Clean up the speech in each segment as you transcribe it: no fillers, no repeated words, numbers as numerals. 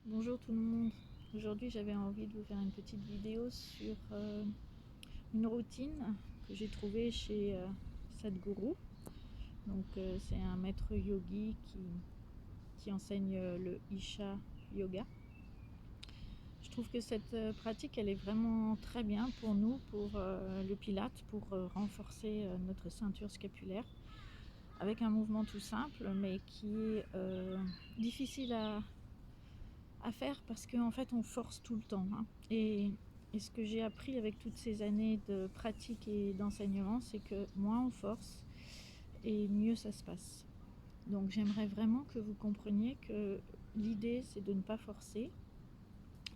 Bonjour tout le monde. Aujourd'hui j'avais envie de vous faire une petite vidéo sur une routine que j'ai trouvée chez Sadhguru. Donc c'est un maître yogi qui enseigne le Isha Yoga. Je trouve que cette pratique elle est vraiment très bien pour nous, pour le Pilate, pour renforcer notre ceinture scapulaire avec un mouvement tout simple mais qui est difficile à faire parce qu'en fait on force tout le temps, hein. Et ce que j'ai appris avec toutes ces années de pratique et d'enseignement, c'est que moins on force et mieux ça se passe. Donc j'aimerais vraiment que vous compreniez que l'idée c'est de ne pas forcer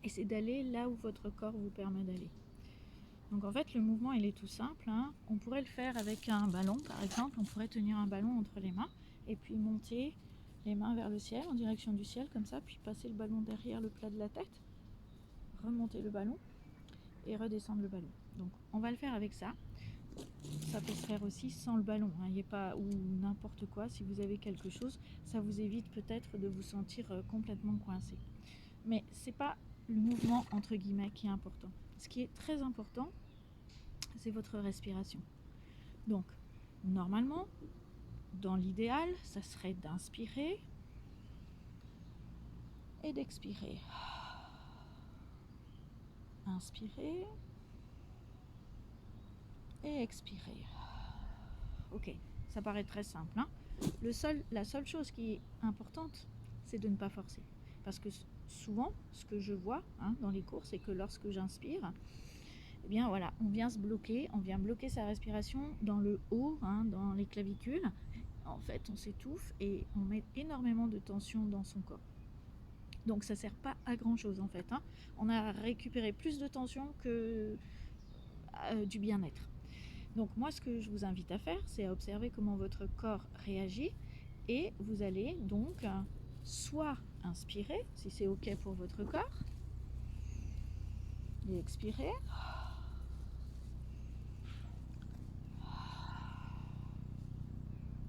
et c'est d'aller là où votre corps vous permet d'aller. Donc en fait le mouvement il est tout simple, hein. On pourrait le faire avec un ballon par exemple, on pourrait tenir un ballon entre les mains et puis monter les mains vers le ciel, en direction du ciel comme ça, puis passer le ballon derrière le plat de la tête, remonter le ballon et redescendre le ballon. Donc on va le faire avec ça. Ça peut se faire aussi sans le ballon, hein. Il a pas, ou n'importe quoi, si vous avez quelque chose, ça vous évite peut-être de vous sentir complètement coincé. Mais c'est pas le mouvement entre guillemets qui est important. Ce qui est très important, c'est votre respiration. Donc normalement, dans l'idéal, ça serait d'inspirer et d'expirer. Inspirer et expirer. Ok, ça paraît très simple, hein. La seule chose qui est importante, c'est de ne pas forcer. Parce que souvent, ce que je vois, hein, dans les cours, c'est que lorsque j'inspire, eh bien voilà, on vient se bloquer, on vient bloquer sa respiration dans le haut, hein, dans les clavicules. En fait, on s'étouffe et on met énormément de tension dans son corps. Donc ça ne sert pas à grand chose en fait, hein. On a récupéré plus de tension que du bien-être. Donc moi ce que je vous invite à faire, c'est à observer comment votre corps réagit et vous allez donc soit inspirer si c'est ok pour votre corps et expirer,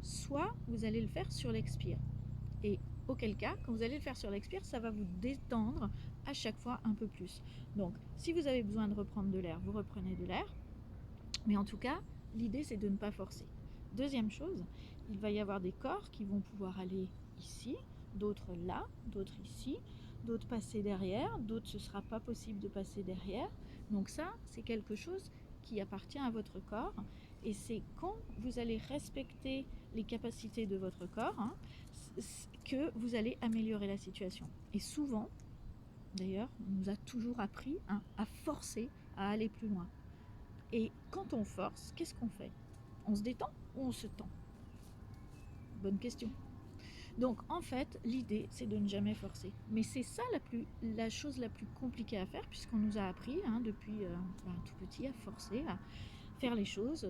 soit vous allez le faire sur l'expire. Et auquel cas, quand vous allez le faire sur l'expire, ça va vous détendre à chaque fois un peu plus. Donc si vous avez besoin de reprendre de l'air, vous reprenez de l'air. Mais en tout cas, l'idée c'est de ne pas forcer. Deuxième chose, il va y avoir des corps qui vont pouvoir aller ici, d'autres là, d'autres ici, d'autres passer derrière, d'autres ce ne sera pas possible de passer derrière. Donc ça, c'est quelque chose qui appartient à votre corps et c'est quand vous allez respecter les capacités de votre corps, hein, que vous allez améliorer la situation. Et souvent, d'ailleurs, on nous a toujours appris, hein, à forcer à aller plus loin. Et quand on force, qu'est-ce qu'on fait? On se détend ou on se tend? Bonne question. Donc en fait, l'idée, c'est de ne jamais forcer. Mais c'est ça la chose la plus compliquée à faire, puisqu'on nous a appris, hein, depuis tout petit à forcer, à faire les choses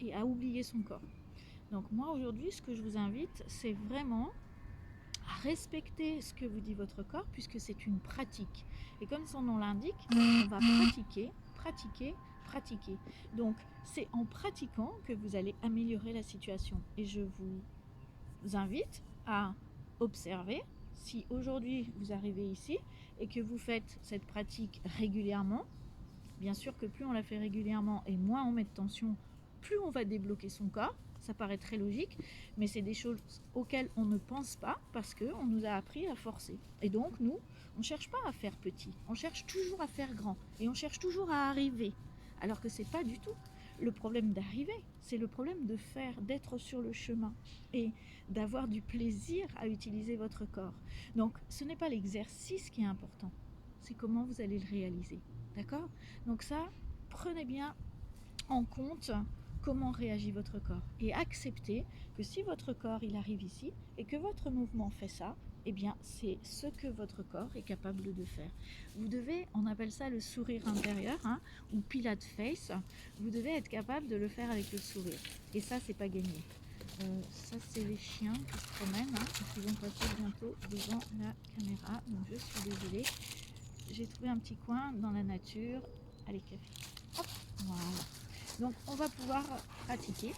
et à oublier son corps. Donc moi aujourd'hui, ce que je vous invite, c'est vraiment à respecter ce que vous dit votre corps, puisque c'est une pratique. Et comme son nom l'indique, on va pratiquer, pratiquer, pratiquer. Donc c'est en pratiquant que vous allez améliorer la situation. Et je vous invite à observer si aujourd'hui vous arrivez ici et que vous faites cette pratique régulièrement. Bien sûr que plus on la fait régulièrement et moins on met de tension, plus on va débloquer son corps. Ça paraît très logique, mais c'est des choses auxquelles on ne pense pas parce qu'on nous a appris à forcer. Et donc nous, on ne cherche pas à faire petit, on cherche toujours à faire grand et on cherche toujours à arriver. Alors que c'est pas du tout le problème d'arriver, c'est le problème de faire, d'être sur le chemin et d'avoir du plaisir à utiliser votre corps. Donc ce n'est pas l'exercice qui est important, c'est comment vous allez le réaliser. D'accord? Donc ça, prenez bien en compte comment réagit votre corps et acceptez que si votre corps il arrive ici et que votre mouvement fait ça, eh bien c'est ce que votre corps est capable de faire. Vous devez, on appelle ça le sourire intérieur, hein, ou Pilate face, vous devez être capable de le faire avec le sourire. Et ça, c'est pas gagné. Ça, c'est les chiens qui se promènent, hein, qui vont passer bientôt devant la caméra. Donc je suis désolée. J'ai trouvé un petit coin dans la nature. Allez, café. Hop, voilà. Donc on va pouvoir pratiquer.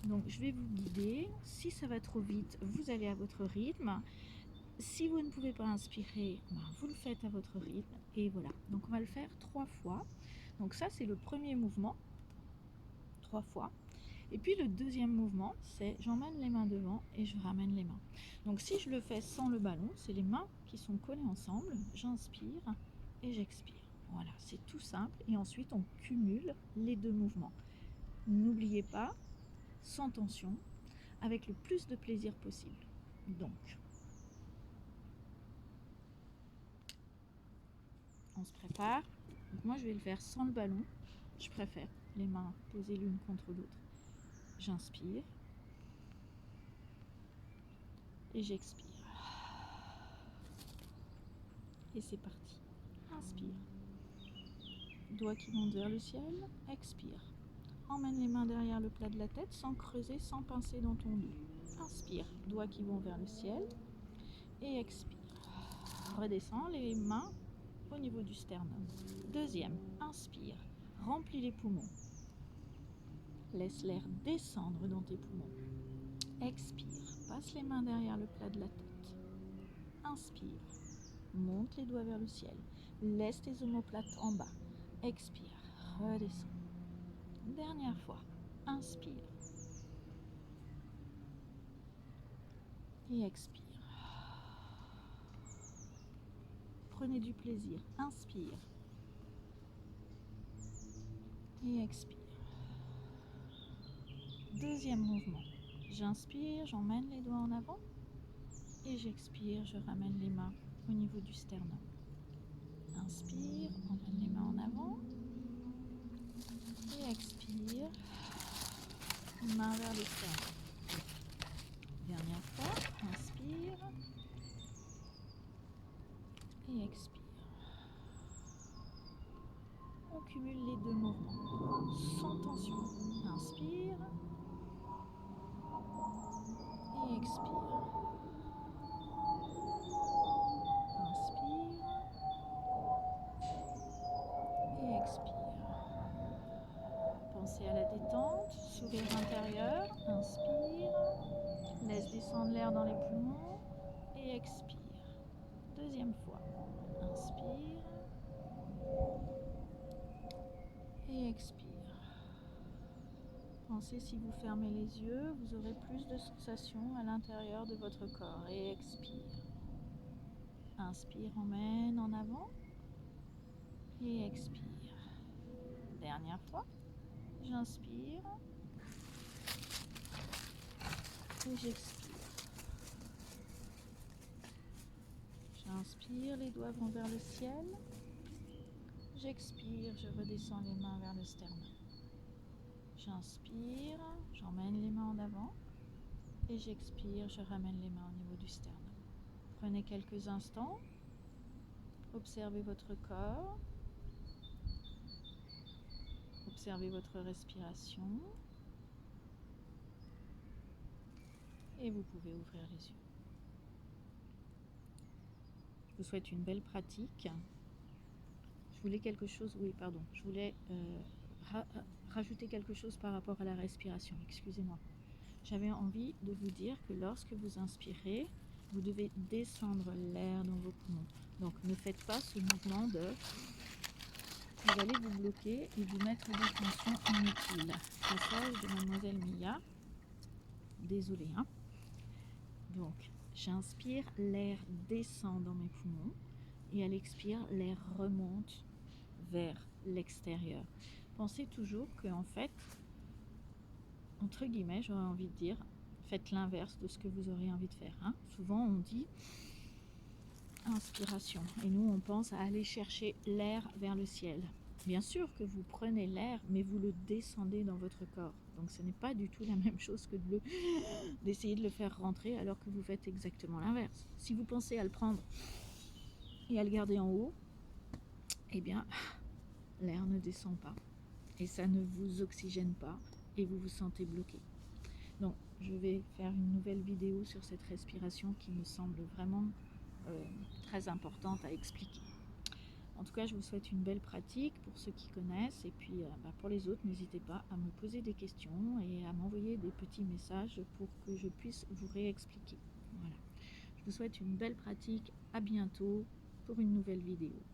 Donc je vais vous guider. Si ça va trop vite, vous allez à votre rythme. Si vous ne pouvez pas inspirer, vous le faites à votre rythme. Et voilà, donc on va le faire 3 fois. Donc ça, c'est le premier mouvement, 3 fois. Et puis le deuxième mouvement, c'est j'emmène les mains devant et je ramène les mains. Donc si je le fais sans le ballon, c'est les mains qui sont collées ensemble. J'inspire et j'expire. Voilà, c'est tout simple. Et ensuite, on cumule les 2 mouvements. N'oubliez pas, sans tension, avec le plus de plaisir possible. Donc, on se prépare. Donc moi, je vais le faire sans le ballon. Je préfère les mains posées l'une contre l'autre. J'inspire et j'expire. Et c'est parti. Inspire. Doigts qui montent vers le ciel. Expire. Emmène les mains derrière le plat de la tête sans creuser, sans pincer dans ton dos. Inspire. Doigts qui vont vers le ciel. Et expire. Redescends les mains au niveau du sternum. Deuxième. Inspire. Remplis les poumons. Laisse l'air descendre dans tes poumons. Expire. Passe les mains derrière le plat de la tête. Inspire. Monte les doigts vers le ciel. Laisse tes omoplates en bas. Expire. Redescends. Dernière fois. Inspire. Et expire. Prenez du plaisir. Inspire. Et expire. Deuxième mouvement. J'inspire, j'emmène les doigts en avant. Et j'expire, je ramène les mains au niveau du sternum. Inspire, emmène les mains en avant. Et expire, main vers le sternum. Dernière fois, inspire. Et expire. On cumule les 2 mouvements, sans tension. Inspire. Et expire. Inspire. Et expire. Pensez à la détente, sourire intérieur, inspire, laisse descendre l'air dans les poumons et expire. Deuxième fois, inspire et expire. Pensez si vous fermez les yeux, vous aurez plus de sensations à l'intérieur de votre corps et expire. Inspire, emmène en avant et expire. Dernière fois, j'inspire et j'expire. J'inspire, les doigts vont vers le ciel. J'expire, je redescends les mains vers le sternum. J'inspire, j'emmène les mains en avant. Et j'expire, je ramène les mains au niveau du sternum. Prenez quelques instants. Observez votre corps. Observez votre respiration. Et vous pouvez ouvrir les yeux. Je vous souhaite une belle pratique. Je voulais rajouter quelque chose par rapport à la respiration. Excusez-moi. J'avais envie de vous dire que lorsque vous inspirez, vous devez descendre l'air dans vos poumons. Donc ne faites pas ce mouvement de... Vous allez vous bloquer et vous mettre des tensions inutiles. Passage de Mademoiselle Mia. Désolée. Donc j'inspire, l'air descend dans mes poumons. Et à l'expire, l'air remonte vers l'extérieur. Pensez toujours que, en fait, entre guillemets, j'aurais envie de dire, faites l'inverse de ce que vous aurez envie de faire. Souvent, on dit inspiration. Et nous, on pense à aller chercher l'air vers le ciel. Bien sûr que vous prenez l'air, mais vous le descendez dans votre corps. Donc, ce n'est pas du tout la même chose que d'essayer de le faire rentrer alors que vous faites exactement l'inverse. Si vous pensez à le prendre et à le garder en haut, eh bien, l'air ne descend pas. Et ça ne vous oxygène pas et vous vous sentez bloqué. Donc, je vais faire une nouvelle vidéo sur cette respiration qui me semble vraiment très importante à expliquer. En tout cas, je vous souhaite une belle pratique pour ceux qui connaissent. Et puis, pour les autres, n'hésitez pas à me poser des questions et à m'envoyer des petits messages pour que je puisse vous réexpliquer. Voilà. Je vous souhaite une belle pratique. À bientôt pour une nouvelle vidéo.